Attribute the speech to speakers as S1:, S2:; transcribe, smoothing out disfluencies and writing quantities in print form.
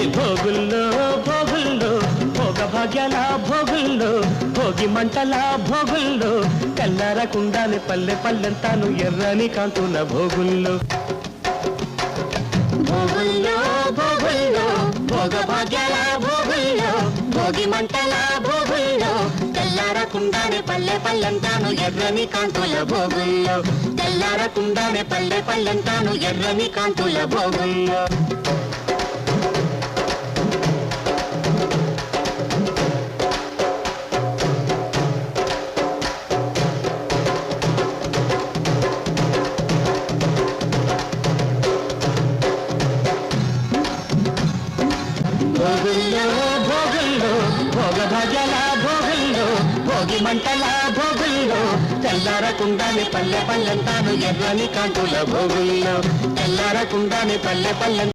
S1: భోగుల్లో భోగుల్లో భోగ భాగ్యాల భోగుల్లో భోగి మంటల భోగుల్లో కల్లారకుండానే పల్లె పల్లెంతాను ఎర్రని కాంతుల భోగుల్లో భోగుల్లో భోగుల్లో భోగ భాగ్యాల భోగుల్లో భోగి మంటల భోగుల్లో తెల్లారకుండానే పల్లె పల్లెంతాను ఎర్రని కాంతుల భోగుల్లో తెల్లారకుండానే పల్లె పల్లెంతాను ఎర్రని కాంతుల భోగుల్లో భోగుల్లో భోగుల్లో భోగ భాగ్యాల భోగుల్లో భోగి మంటల భోగుల్లో తెల్లారకుండానే పల్లె పల్లెంతాను ఎర్రని కాంతుల భోగుల్లో తెల్లారకుండానే పల్లె పల్లె